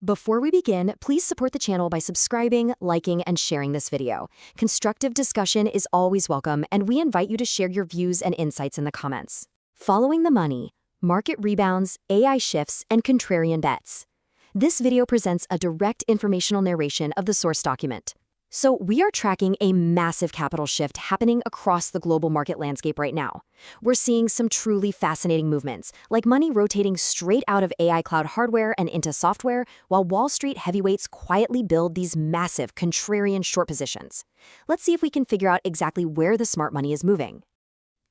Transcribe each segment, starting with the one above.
Before we begin, please support the channel by subscribing, liking, and sharing this video. Constructive discussion is always welcome, and we invite you to share your views and insights in the comments. Following the money, market rebounds, AI shifts, and contrarian bets. This video presents a direct informational narration of the source document. So we are tracking a massive capital shift happening across the global market landscape right now. We're seeing some truly fascinating movements, like money rotating straight out of AI cloud hardware and into software, while Wall Street heavyweights quietly build these massive contrarian short positions. Let's see if we can figure out exactly where the smart money is moving.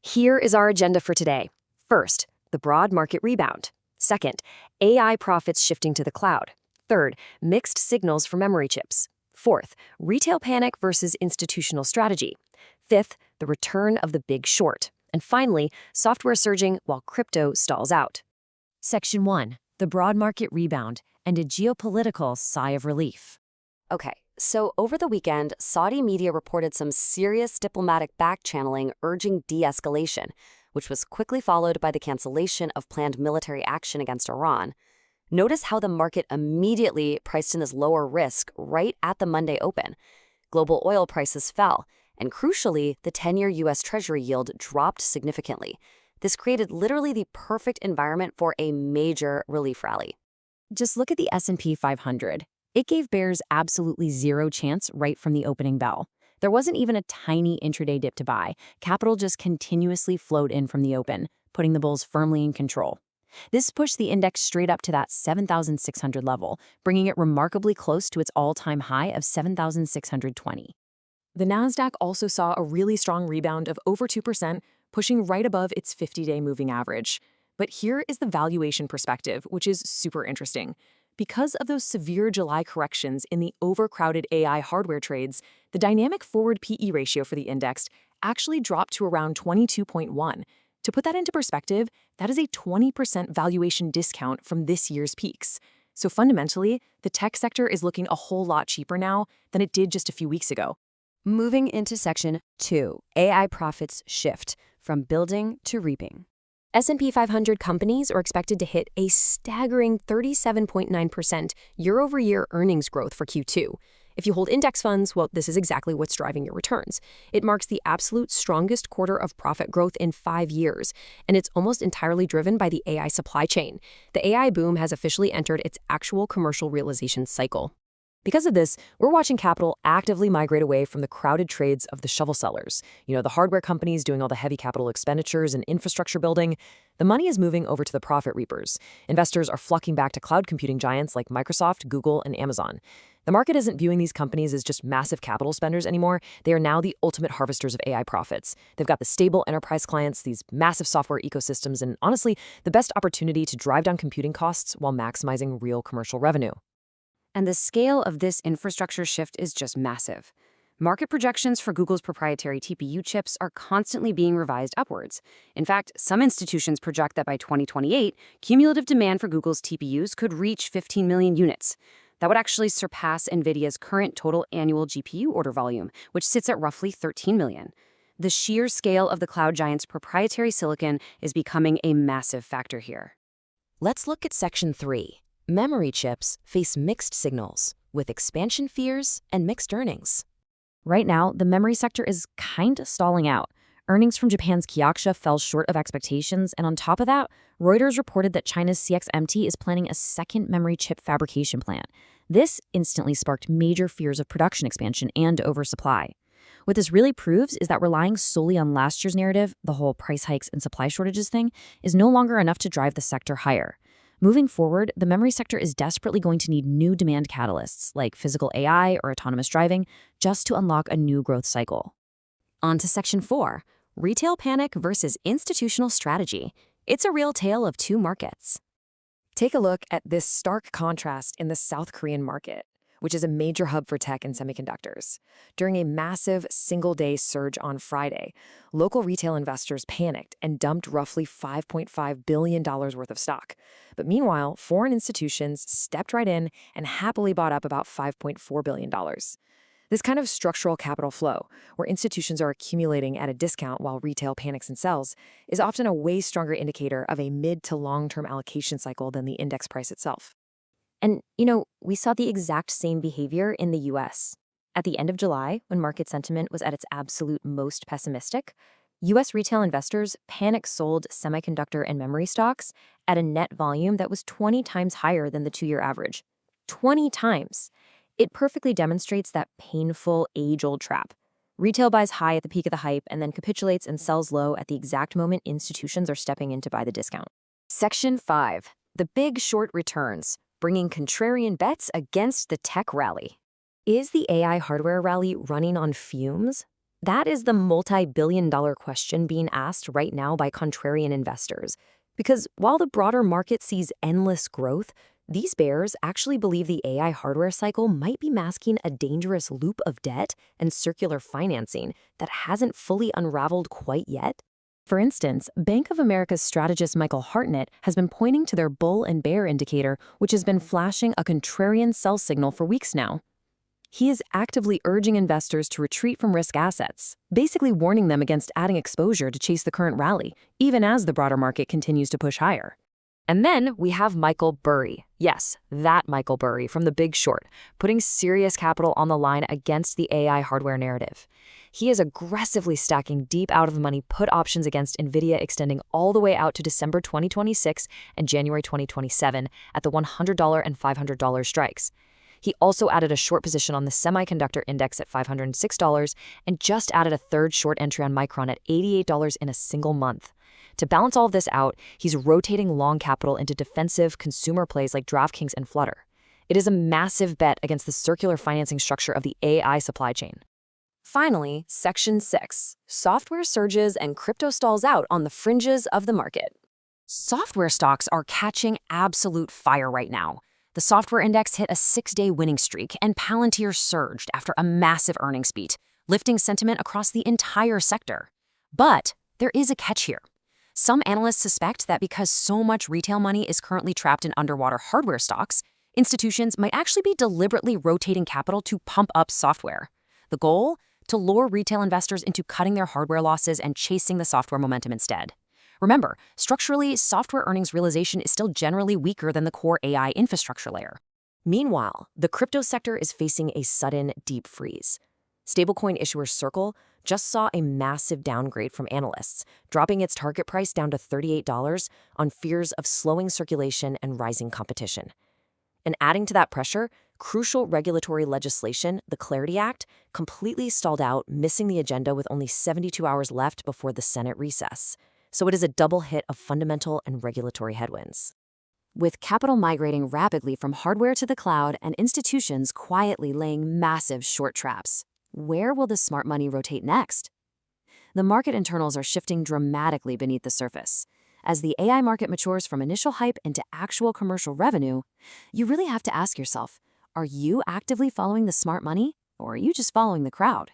Here is our agenda for today. First, the broad market rebound. Second, AI profits shifting to the cloud. Third, mixed signals for memory chips. Fourth, retail panic versus institutional strategy. Fifth, the return of the big short. And finally, software surging while crypto stalls out. Section 1. The broad market rebound and a geopolitical sigh of relief. Okay, so over the weekend, Saudi media reported some serious diplomatic back-channeling urging de-escalation, which was quickly followed by the cancellation of planned military action against Iran. Notice how the market immediately priced in this lower risk right at the Monday open. Global oil prices fell, and crucially, the 10-year U.S. Treasury yield dropped significantly. This created literally the perfect environment for a major relief rally. Just look at the S&P 500. It gave bears absolutely zero chance right from the opening bell. There wasn't even a tiny intraday dip to buy. Capital just continuously flowed in from the open, putting the bulls firmly in control. This pushed the index straight up to that 7,600 level, bringing it remarkably close to its all-time high of 7,620. The Nasdaq also saw a really strong rebound of over 2%, pushing right above its 50-day moving average. But here is the valuation perspective, which is super interesting. Because of those severe July corrections in the overcrowded AI hardware trades, the dynamic forward PE ratio for the index actually dropped to around 22.1. To put that into perspective, that is a 20% valuation discount from this year's peaks. So fundamentally, the tech sector is looking a whole lot cheaper now than it did just a few weeks ago. Moving into Section 2, AI profits shift from building to reaping. S&P 500 companies are expected to hit a staggering 37.9% year-over-year earnings growth for Q2. If you hold index funds, well, this is exactly what's driving your returns. It marks the absolute strongest quarter of profit growth in 5 years, and it's almost entirely driven by the AI supply chain. The AI boom has officially entered its actual commercial realization cycle. Because of this, we're watching capital actively migrate away from the crowded trades of the shovel sellers. The hardware companies doing all the heavy capital expenditures and infrastructure building. The money is moving over to the profit reapers. Investors are flocking back to cloud computing giants like Microsoft, Google, and Amazon. The market isn't viewing these companies as just massive capital spenders anymore. They are now the ultimate harvesters of AI profits. They've got the stable enterprise clients, these massive software ecosystems, and honestly, the best opportunity to drive down computing costs while maximizing real commercial revenue. And the scale of this infrastructure shift is just massive. Market projections for Google's proprietary TPU chips are constantly being revised upwards. In fact, some institutions project that by 2028, cumulative demand for Google's TPUs could reach 15 million units. That would actually surpass NVIDIA's current total annual GPU order volume, which sits at roughly 13 million. The sheer scale of the cloud giant's proprietary silicon is becoming a massive factor here. Let's look at Section 3. Memory chips face mixed signals, with expansion fears and mixed earnings. Right now, the memory sector is kind of stalling out. Earnings from Japan's Kioxia fell short of expectations, and on top of that, Reuters reported that China's CXMT is planning a second memory chip fabrication plant. This instantly sparked major fears of production expansion and oversupply. What this really proves is that relying solely on last year's narrative, the whole price hikes and supply shortages thing, is no longer enough to drive the sector higher. Moving forward, the memory sector is desperately going to need new demand catalysts, like physical AI or autonomous driving, just to unlock a new growth cycle. On to Section 4, retail panic versus institutional strategy. It's a real tale of two markets. Take a look at this stark contrast in the South Korean market, which is a major hub for tech and semiconductors. During a massive single-day surge on Friday, local retail investors panicked and dumped roughly $5.5 billion worth of stock. But meanwhile, foreign institutions stepped right in and happily bought up about $5.4 billion. This kind of structural capital flow, where institutions are accumulating at a discount while retail panics and sells, is often a way stronger indicator of a mid to long-term allocation cycle than the index price itself. And, we saw the exact same behavior in the US. At the end of July, when market sentiment was at its absolute most pessimistic, US retail investors panic sold semiconductor and memory stocks at a net volume that was 20 times higher than the 2-year average. 20 times. It perfectly demonstrates that painful age-old trap. Retail buys high at the peak of the hype and then capitulates and sells low at the exact moment institutions are stepping in to buy the discount. Section 5. The Big Short Returns, bringing contrarian bets against the tech rally. Is the AI hardware rally running on fumes? That is the multi-billion-dollar question being asked right now by contrarian investors. Because while the broader market sees endless growth, these bears actually believe the AI hardware cycle might be masking a dangerous loop of debt and circular financing that hasn't fully unraveled quite yet. For instance, Bank of America's strategist Michael Hartnett has been pointing to their bull and bear indicator, which has been flashing a contrarian sell signal for weeks now. He is actively urging investors to retreat from risk assets, basically warning them against adding exposure to chase the current rally, even as the broader market continues to push higher. And then we have Michael Burry. Yes, that Michael Burry from The Big Short, putting serious capital on the line against the AI hardware narrative. He is aggressively stacking deep out-of-the-money put options against NVIDIA extending all the way out to December 2026 and January 2027 at the $100 and $500 strikes. He also added a short position on the semiconductor index at $506 and just added a third short entry on Micron at $88 in a single month. To balance all of this out, he's rotating long capital into defensive consumer plays like DraftKings and Flutter. It is a massive bet against the circular financing structure of the AI supply chain. Finally, Section 6. Software surges and crypto stalls out on the fringes of the market. Software stocks are catching absolute fire right now. The software index hit a 6-day winning streak, and Palantir surged after a massive earnings beat, lifting sentiment across the entire sector. But there is a catch here. Some analysts suspect that because so much retail money is currently trapped in underwater hardware stocks, institutions might actually be deliberately rotating capital to pump up software. The goal? To lure retail investors into cutting their hardware losses and chasing the software momentum instead. Remember, structurally, software earnings realization is still generally weaker than the core AI infrastructure layer. Meanwhile, the crypto sector is facing a sudden deep freeze. Stablecoin issuer Circle just saw a massive downgrade from analysts, dropping its target price down to $38 on fears of slowing circulation and rising competition. And adding to that pressure, crucial regulatory legislation, the Clarity Act, completely stalled out, missing the agenda with only 72 hours left before the Senate recess. So it is a double hit of fundamental and regulatory headwinds. With capital migrating rapidly from hardware to the cloud and institutions quietly laying massive short traps, where will the smart money rotate next? The market internals are shifting dramatically beneath the surface. As the AI market matures from initial hype into actual commercial revenue, you really have to ask yourself, are you actively following the smart money, or are you just following the crowd?